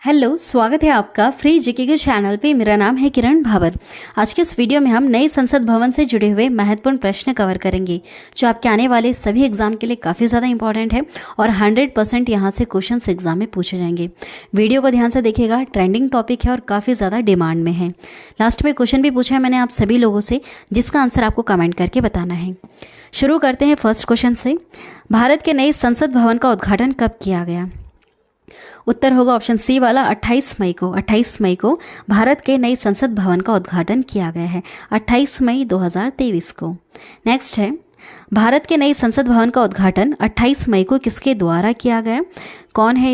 Hello, स्वागत है आपका फ्री जीके के चैनल पे। मेरा नाम है किरण भावर। आज के इस वीडियो में हम नए संसद भवन से जुड़े हुए महत्वपूर्ण प्रश्न कवर करेंगे जो आपके आने वाले सभी एग्जाम के लिए काफ़ी ज़्यादा इंपॉर्टेंट है और 100% यहाँ से क्वेश्चंस एग्जाम में पूछे जाएंगे। वीडियो को ध्यान से देखिएगा, ट्रेंडिंग टॉपिक है और काफ़ी ज़्यादा डिमांड में है। लास्ट में क्वेश्चन भी पूछा है मैंने आप सभी लोगों से, जिसका आंसर आपको कमेंट करके बताना है। शुरू करते हैं फर्स्ट क्वेश्चन से। भारत के नए संसद भवन का उद्घाटन कब किया गया? उत्तर होगा ऑप्शन सी वाला 28 मई को भारत के नए संसद भवन का उद्घाटन किया गया है, 28 मई 2023 को। नेक्स्ट है, भारत के नए संसद भवन का उद्घाटन 28 मई को किसके द्वारा किया गया? कौन है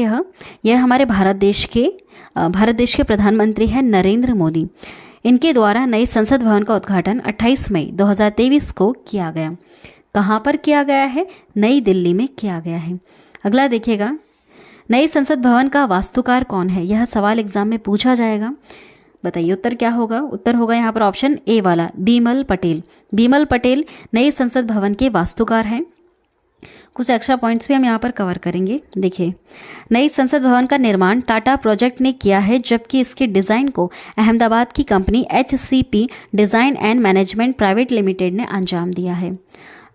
यह हमारे भारत देश के प्रधानमंत्री हैं नरेंद्र मोदी। इनके द्वारा नए संसद भवन का उद्घाटन 28 मई 2023 को किया गया। कहाँ पर किया गया है? नई दिल्ली में किया गया है। अगला देखिएगा, नए संसद भवन का वास्तुकार कौन है? यह सवाल एग्जाम में पूछा जाएगा। बताइए उत्तर क्या होगा? उत्तर होगा यहाँ पर ऑप्शन ए वाला बीमल पटेल। बीमल पटेल नए संसद भवन के वास्तुकार हैं। कुछ एक्स्ट्रा पॉइंट्स भी हम यहाँ पर कवर करेंगे। देखिए, नई संसद भवन का निर्माण टाटा प्रोजेक्ट ने किया है, जबकि इसके डिज़ाइन को अहमदाबाद की company HCP design and management private limited ने अंजाम दिया है।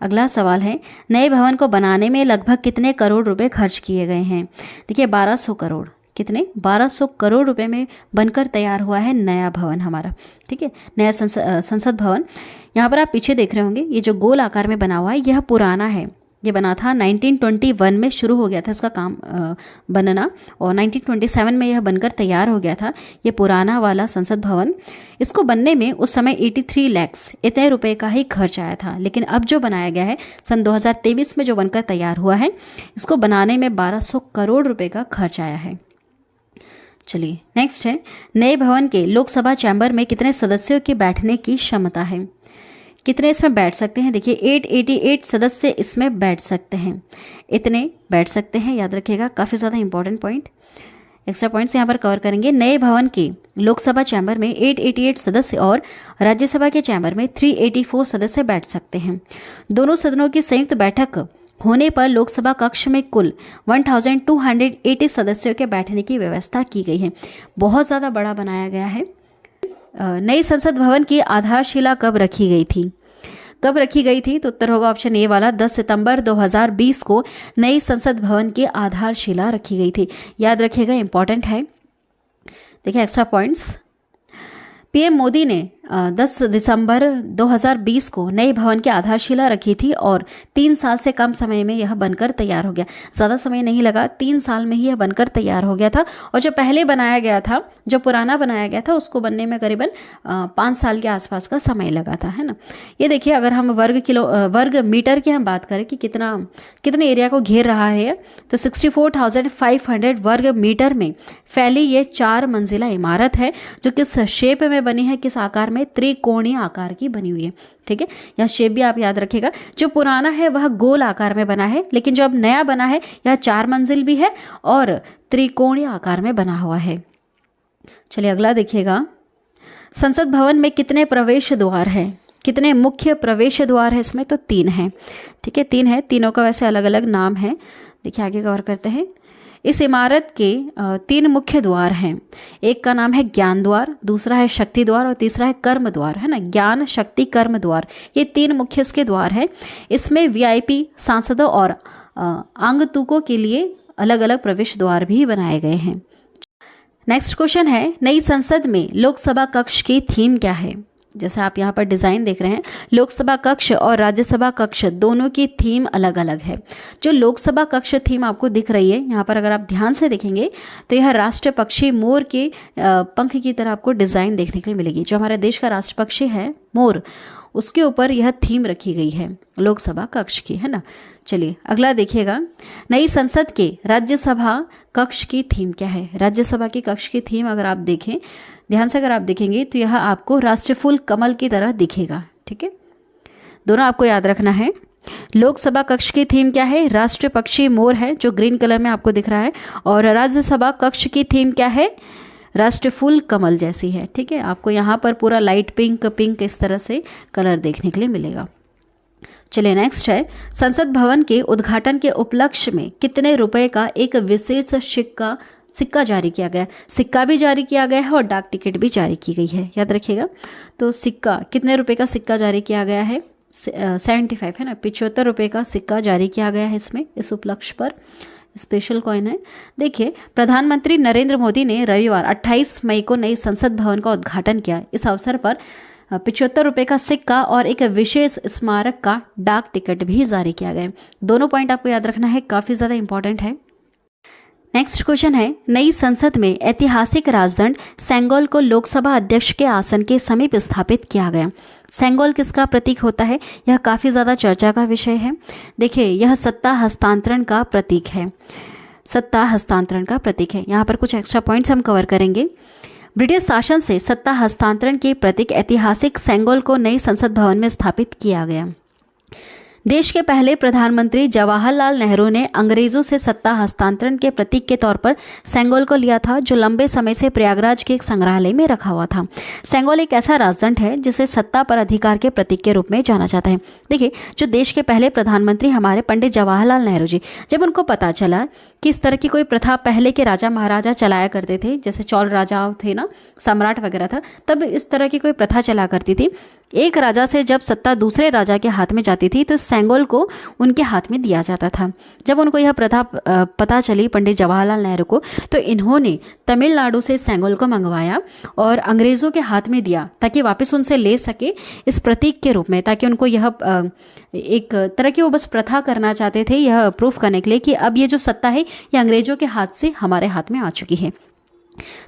अगला सवाल है, नए भवन को बनाने में लगभग कितने करोड़ रुपए खर्च किए गए हैं? देखिए 1200 करोड़। कितने? 1200 करोड़ रुपए में बनकर तैयार हुआ है नया भवन हमारा। ठीक है, नया संसद भवन। यहाँ पर आप पीछे देख रहे होंगे, ये जो गोल आकार में बना हुआ है यह पुराना है। ये बना था 1921 में शुरू हो गया था इसका काम बनना और 1927 में यह बनकर तैयार हो गया था। ये पुराना वाला संसद भवन, इसको बनने में उस समय 83 लाख इतने रुपए का ही खर्च आया था। लेकिन अब जो बनाया गया है सन 2023 में जो बनकर तैयार हुआ है, इसको बनाने में 1200 करोड़ रुपए का खर्च आया है। चलिए नेक्स्ट है, नए भवन के लोकसभा चैम्बर में कितने सदस्यों के बैठने की क्षमता है? कितने इसमें बैठ सकते हैं? देखिए 888 सदस्य इसमें बैठ सकते हैं। इतने बैठ सकते हैं, याद रखिएगा, काफ़ी ज़्यादा इंपॉर्टेंट पॉइंट। एक्स्ट्रा पॉइंट्स यहाँ पर कवर करेंगे। नए भवन के लोकसभा चैम्बर में 888 सदस्य और राज्यसभा के चैम्बर में 384 सदस्य बैठ सकते हैं। दोनों सदनों की संयुक्त बैठक होने पर लोकसभा कक्ष में कुल 1280 सदस्यों के बैठने की व्यवस्था की गई है। बहुत ज़्यादा बड़ा बनाया गया है। नई संसद भवन की आधारशिला कब रखी गई थी? तो उत्तर होगा ऑप्शन ए वाला 10 सितंबर 2020 को नई संसद भवन की आधारशिला रखी गई थी। याद रखिएगा, इंपॉर्टेंट है। देखिए एक्स्ट्रा पॉइंट्स, पीएम मोदी ने 10 दिसंबर 2020 को नए भवन की आधारशिला रखी थी और 3 साल से कम समय में यह बनकर तैयार हो गया। ज़्यादा समय नहीं लगा, 3 साल में ही यह बनकर तैयार हो गया था। और जो पहले बनाया गया था, जो पुराना बनाया गया था, उसको बनने में करीबन 5 साल के आसपास का समय लगा था, है ना। ये देखिए, अगर हम वर्ग मीटर की हम बात करें कि कितने एरिया को घेर रहा है, तो 64,500 वर्ग मीटर में फैली ये 4 मंजिला इमारत है, जो किस शेप में बनी है, किस आकार में? त्रिकोणीय आकार की बनी हुई है। ठीक है, यह शेप भी आप याद रखिएगा। जो पुराना है वह गोल आकार में बना है, लेकिन जो अब नया बना है यह 4 मंजिल भी है और त्रिकोणीय आकार में बना हुआ है। चलिए अगला देखिएगा, संसद भवन में कितने प्रवेश द्वार हैं? कितने मुख्य प्रवेश द्वार है इसमें? तो 3 हैं। ठीक है, 3 है। तीनों का वैसे अलग अलग नाम है। देखिए आगे कवर करते हैं। इस इमारत के 3 मुख्य द्वार हैं। एक का नाम है ज्ञान द्वार, दूसरा है शक्ति द्वार और तीसरा है कर्म द्वार, है ना। ज्ञान, शक्ति, कर्म द्वार, ये 3 मुख्य इसके द्वार हैं। इसमें VIP सांसदों और आगंतुकों के लिए अलग अलग प्रवेश द्वार भी बनाए गए हैं। नेक्स्ट क्वेश्चन है, नई संसद में लोकसभा कक्ष की थीम क्या है? जैसे आप यहाँ पर डिज़ाइन देख रहे हैं, लोकसभा कक्ष और राज्यसभा कक्ष दोनों की थीम अलग अलग है। जो लोकसभा कक्ष थीम आपको दिख रही है यहाँ पर, अगर आप ध्यान से देखेंगे तो यह राष्ट्र पक्षी मोर के पंख की तरह आपको डिज़ाइन देखने के लिए मिलेगी। जो हमारे देश का राष्ट्र पक्षी है मोर, उसके ऊपर यह थीम रखी गई है लोकसभा कक्ष की, है ना। चलिए अगला देखिएगा, नई संसद के राज्यसभा कक्ष की थीम क्या है? राज्यसभा की कक्ष की थीम अगर आप देखें, ध्यान से अगर आप देखेंगे तो यह आपको राष्ट्रफूल कमल की तरह दिखेगा। ठीक है, दोनों आपको याद रखना है। लोकसभा कक्ष की थीम क्या है? राष्ट्र पक्षी मोर है, जो ग्रीन कलर में आपको दिख रहा है। और राज्यसभा कक्ष की थीम क्या है? राष्ट्रफूल कमल जैसी है। ठीक है, आपको यहाँ पर पूरा लाइट पिंक इस तरह से कलर देखने के लिए मिलेगा। चलिए नेक्स्ट है, संसद भवन के उद्घाटन के उपलक्ष्य में कितने रुपए का एक विशेष सिक्का सिक्का जारी किया गया। सिक्का भी जारी किया गया है और डाक टिकट भी जारी की गई है, याद रखिएगा। तो सिक्का, कितने रुपए का सिक्का जारी किया गया है? 75 है ना, 75 रुपये का सिक्का जारी किया गया है इसमें, इस उपलक्ष्य पर। स्पेशल कॉइन है। देखिए, प्रधानमंत्री नरेंद्र मोदी ने रविवार 28 मई को नई संसद भवन का उद्घाटन किया। इस अवसर पर 75 रुपये का सिक्का और एक विशेष स्मारक का डाक टिकट भी जारी किया गया। दोनों पॉइंट आपको याद रखना है, काफ़ी ज़्यादा इंपॉर्टेंट है। नेक्स्ट क्वेश्चन है, नई संसद में ऐतिहासिक राजदंड सेंगोल को लोकसभा अध्यक्ष के आसन के समीप स्थापित किया गया। सेंगोल किसका प्रतीक होता है? यह काफ़ी ज़्यादा चर्चा का विषय है। देखिए, यह सत्ता हस्तांतरण का प्रतीक है, सत्ता हस्तांतरण का प्रतीक है। यहाँ पर कुछ एक्स्ट्रा पॉइंट्स हम कवर करेंगे। ब्रिटिश शासन से सत्ता हस्तांतरण के प्रतीक ऐतिहासिक सेंगोल को नई संसद भवन में स्थापित किया गया। देश के पहले प्रधानमंत्री जवाहरलाल नेहरू ने अंग्रेजों से सत्ता हस्तांतरण के प्रतीक के तौर पर सेंगोल को लिया था, जो लंबे समय से प्रयागराज के एक संग्रहालय में रखा हुआ था। सेंगोल एक ऐसा राजदंड है जिसे सत्ता पर अधिकार के प्रतीक के रूप में जाना जाता है। देखिए, जो देश के पहले प्रधानमंत्री हमारे पंडित जवाहरलाल नेहरू जी, जब उनको पता चला कि इस तरह की कोई प्रथा पहले के राजा महाराजा चलाया करते थे, जैसे चौल राजा थे ना, सम्राट वगैरह था, तब इस तरह की कोई प्रथा चला करती थी। एक राजा से जब सत्ता दूसरे राजा के हाथ में जाती थी तो सेंगोल को उनके हाथ में दिया जाता था। जब उनको यह प्रथा पता चली पंडित जवाहरलाल नेहरू को, तो इन्होंने तमिलनाडु से सेंगोल को मंगवाया और अंग्रेज़ों के हाथ में दिया ताकि वापस उनसे ले सके इस प्रतीक के रूप में, ताकि उनको यह एक तरह की वो बस प्रथा करना चाहते थे, यह प्रूफ करने के लिए कि अब ये जो सत्ता है ये अंग्रेज़ों के हाथ से हमारे हाथ में आ चुकी है।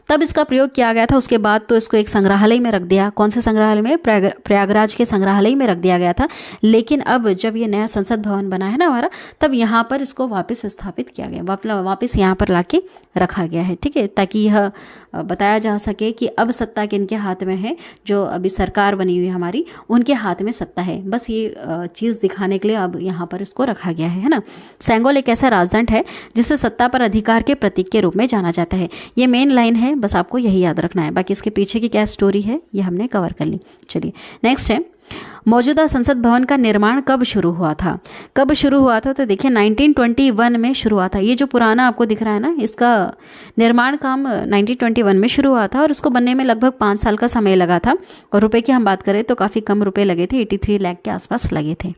तब इसका प्रयोग किया गया था। उसके बाद तो इसको एक संग्रहालय में रख दिया। कौन से संग्रहालय में? प्रयागराज के संग्रहालय में रख दिया गया था। लेकिन अब जब ये नया संसद भवन बना है ना हमारा, तब यहाँ पर इसको वापस स्थापित किया गया, वापस यहाँ पर लाके रखा गया है, ठीक है, ताकि यह बताया जा सके कि अब सत्ता किनके हाथ में है। जो अभी सरकार बनी हुई हमारी, उनके हाथ में सत्ता है। बस ये चीज़ दिखाने के लिए अब यहाँ पर इसको रखा गया है ना। सेंगोल एक ऐसा राजदंड है जिसे सत्ता पर अधिकार के प्रतीक के रूप में जाना जाता है। ये मेन लाइन है, बस आपको यही याद रखना है। बाकी इसके पीछे की क्या स्टोरी है ये हमने कवर कर ली। चलिए नेक्स्ट है, मौजूदा संसद भवन का निर्माण कब शुरू हुआ था? कब शुरू हुआ था? तो देखिए 1921 में शुरू हुआ था। ये जो पुराना आपको दिख रहा है ना, इसका निर्माण काम 1921 में शुरू हुआ था और उसको बनने में लगभग 5 साल का समय लगा था। और रुपए की हम बात करें तो काफ़ी कम रुपए लगे थे, 83 लाख के आसपास लगे थे।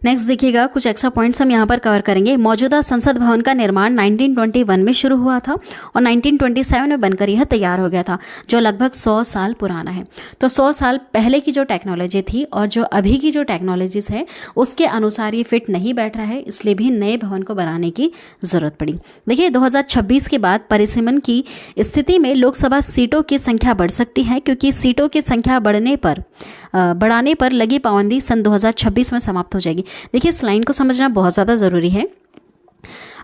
नेक्स्ट देखिएगा, कुछ एक्स्ट्रा पॉइंट्स हम यहाँ पर कवर करेंगे। मौजूदा संसद भवन का निर्माण 1921 में शुरू हुआ था और 1927 में बनकर यह तैयार हो गया था, जो लगभग 100 साल पुराना है। तो 100 साल पहले की जो टेक्नोलॉजी थी और जो अभी की जो टेक्नोलॉजीज है उसके अनुसार ये फिट नहीं बैठ रहा है, इसलिए भी नए भवन को बनाने की ज़रूरत पड़ी। देखिए 2026 के बाद परिसीमन की स्थिति में लोकसभा सीटों की संख्या बढ़ सकती है, क्योंकि सीटों की संख्या बढ़ाने पर लगी पाबंदी सन 2026 में समाप्त हो जाएगी। देखिए इस लाइन को समझना बहुत ज़्यादा ज़रूरी है।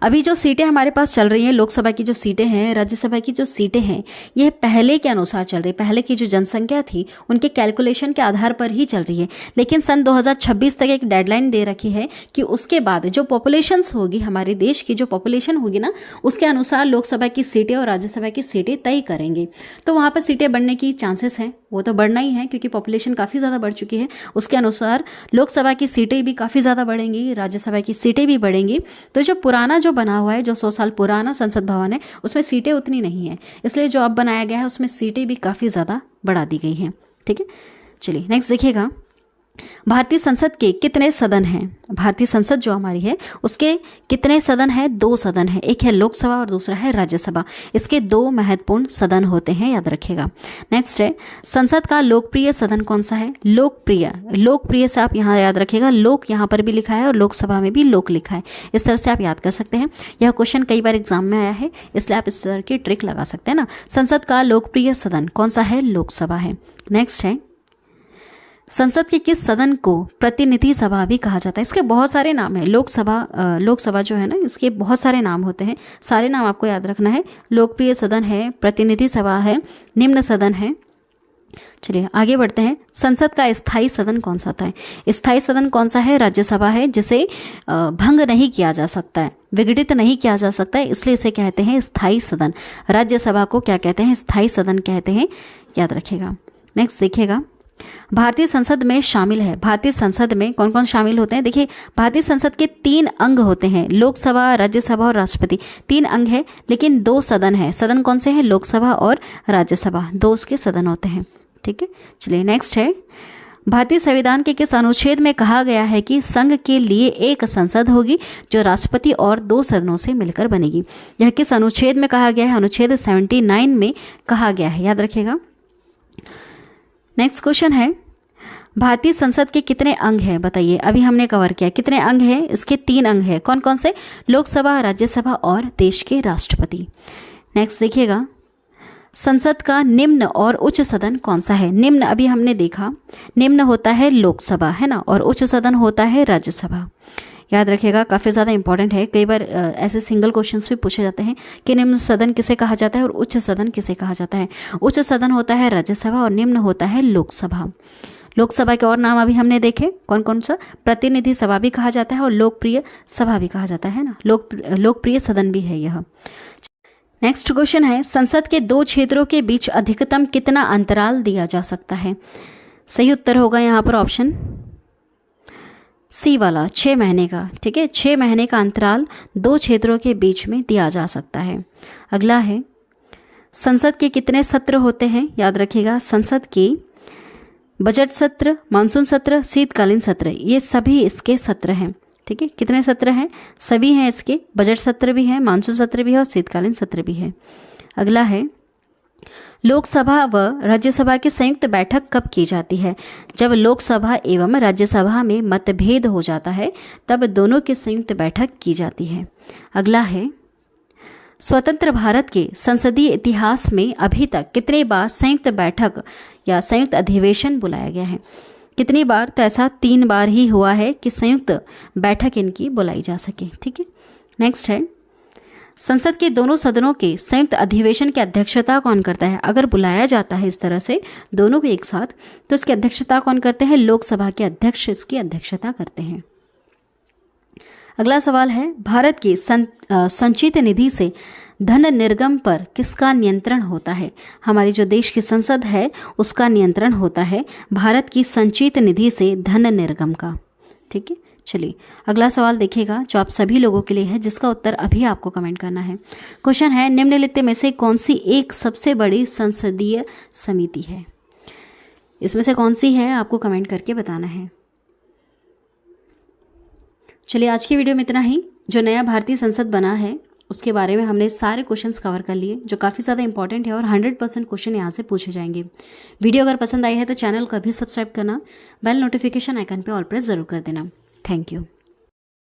अभी जो सीटें हमारे पास चल रही हैं, लोकसभा की जो सीटें हैं, राज्यसभा की जो सीटें हैं, यह पहले के अनुसार चल रही है। पहले की जो जनसंख्या थी उनके कैलकुलेशन के आधार पर ही चल रही है। लेकिन सन 2026 तक एक डेडलाइन दे रखी है कि उसके बाद जो पॉपुलेशंस होगी, हमारे देश की जो पॉपुलेशन होगी ना, उसके अनुसार लोकसभा की सीटें और राज्यसभा की सीटें तय करेंगे। तो वहाँ पर सीटें बढ़ने की चांसेस हैं, वो तो बढ़ना ही है क्योंकि पॉपुलेशन काफ़ी ज़्यादा बढ़ चुकी है। उसके अनुसार लोकसभा की सीटें भी काफ़ी ज़्यादा बढ़ेंगी, राज्यसभा की सीटें भी बढ़ेंगी। तो जो पुराना जो बना हुआ है, जो 100 साल पुराना संसद भवन है, उसमें सीटें उतनी नहीं है, इसलिए जो अब बनाया गया है उसमें सीटें भी काफ़ी ज़्यादा बढ़ा दी गई हैं। ठीक है, चलिए नेक्स्ट देखिएगा, भारतीय संसद के कितने सदन हैं? भारतीय संसद जो हमारी है उसके कितने सदन हैं? 2 सदन है, एक है लोकसभा और दूसरा है राज्यसभा। इसके 2 महत्वपूर्ण सदन होते हैं, याद रखिएगा। नेक्स्ट है, संसद का लोकप्रिय सदन कौन सा है? लोकप्रिय से आप यहाँ याद रखिएगा, लोक यहाँ पर भी लिखा है और लोकसभा में भी लोक लिखा है, इस तरह से आप याद कर सकते हैं। यह क्वेश्चन कई बार एग्जाम में आया है, इसलिए आप इस तरह की ट्रिक लगा सकते हैं ना। संसद का लोकप्रिय सदन कौन सा है? लोकसभा है। नेक्स्ट है, संसद के किस सदन को प्रतिनिधि सभा भी कहा जाता है? इसके बहुत सारे नाम हैं। लोकसभा जो है ना, इसके बहुत सारे नाम होते हैं, सारे नाम आपको याद रखना है। लोकप्रिय सदन है, प्रतिनिधि सभा है, निम्न सदन है। चलिए आगे बढ़ते हैं। संसद का स्थायी सदन कौन सा था? स्थायी सदन कौन सा है? राज्यसभा है, जिसे भंग नहीं किया जा सकता है, विघटित नहीं किया जा सकता है, इसलिए इसे कहते हैं स्थायी सदन। राज्यसभा को क्या कहते हैं? स्थायी सदन कहते हैं, याद रखिएगा। नेक्स्ट देखिएगा, भारतीय संसद में शामिल है। भारतीय संसद में कौन कौन शामिल होते हैं? देखिए, भारतीय संसद के 3 अंग होते हैं, लोकसभा, राज्यसभा और राष्ट्रपति। 3 अंग है, लेकिन 2 सदन है। सदन कौन से हैं? लोकसभा और राज्यसभा, 2 उसके सदन होते हैं। ठीक है, चलिए नेक्स्ट है, भारतीय संविधान के किस अनुच्छेद में कहा गया है कि संघ के लिए एक संसद होगी जो राष्ट्रपति और 2 सदनों से मिलकर बनेगी? यह किस अनुच्छेद में कहा गया है? अनुच्छेद 79 में कहा गया है, याद रखिएगा। नेक्स्ट क्वेश्चन है, भारतीय संसद के कितने अंग हैं? बताइए, अभी हमने कवर किया कितने अंग हैं? इसके 3 अंग हैं। कौन कौन से? लोकसभा, राज्यसभा और देश के राष्ट्रपति। नेक्स्ट देखिएगा, संसद का निम्न और उच्च सदन कौन सा है? निम्न अभी हमने देखा, निम्न होता है लोकसभा, है ना, और उच्च सदन होता है राज्यसभा। याद रखिएगा, काफ़ी ज़्यादा इंपॉर्टेंट है। कई बार ऐसे सिंगल क्वेश्चंस भी पूछे जाते हैं कि निम्न सदन किसे कहा जाता है और उच्च सदन किसे कहा जाता है। उच्च सदन होता है राज्यसभा और निम्न होता है लोकसभा। लोकसभा के और नाम अभी हमने देखे, कौन कौन सा? प्रतिनिधि सभा भी कहा जाता है और लोकप्रिय सभा भी कहा जाता है ना, लोकप्रिय सदन भी है यह। नेक्स्ट क्वेश्चन है, संसद के 2 क्षेत्रों के बीच अधिकतम कितना अंतराल दिया जा सकता है? सही उत्तर होगा यहाँ पर ऑप्शन सी वाला, 6 महीने का। ठीक है, 6 महीने का अंतराल 2 क्षेत्रों के बीच में दिया जा सकता है। अगला है, संसद के कितने सत्र होते हैं? याद रखिएगा, संसद के बजट सत्र, मानसून सत्र, शीतकालीन सत्र, ये सभी इसके सत्र हैं। ठीक है, कितने सत्र हैं? सभी हैं इसके, बजट सत्र भी है, मानसून सत्र भी है और शीतकालीन सत्र भी है। अगला है, लोकसभा व राज्यसभा की संयुक्त बैठक कब की जाती है? जब लोकसभा एवं राज्यसभा में मतभेद हो जाता है तब दोनों की संयुक्त बैठक की जाती है। अगला है, स्वतंत्र भारत के संसदीय इतिहास में अभी तक कितने बार संयुक्त बैठक या संयुक्त अधिवेशन बुलाया गया है? कितनी बार? तो ऐसा 3 बार ही हुआ है कि संयुक्त बैठक इनकी बुलाई जा सके। ठीक है, नेक्स्ट है, संसद के दोनों सदनों के संयुक्त अधिवेशन की अध्यक्षता कौन करता है? अगर बुलाया जाता है इस तरह से दोनों को एक साथ, तो इसकी अध्यक्षता कौन करते हैं? लोकसभा के अध्यक्ष इसकी अध्यक्षता करते हैं। अगला सवाल है, भारत की संचित निधि से धन निर्गम पर किसका नियंत्रण होता है? हमारी जो देश की संसद है उसका नियंत्रण होता है भारत की संचित निधि से धन निर्गम का। ठीक है, चलिए अगला सवाल देखिएगा जो आप सभी लोगों के लिए है, जिसका उत्तर अभी आपको कमेंट करना है। क्वेश्चन है, निम्नलिखित में से कौन सी एक सबसे बड़ी संसदीय समिति है? इसमें से कौन सी है आपको कमेंट करके बताना है। चलिए आज की वीडियो में इतना ही। जो नया भारतीय संसद बना है उसके बारे में हमने सारे क्वेश्चंस कवर कर लिए जो काफ़ी ज़्यादा इंपॉर्टेंट है और 100% क्वेश्चन यहाँ से पूछे जाएंगे। वीडियो अगर पसंद आई है तो चैनल को भी सब्सक्राइब करना, बेल नोटिफिकेशन आइकन पे ऑल प्रेस ज़रूर कर देना। Thank you.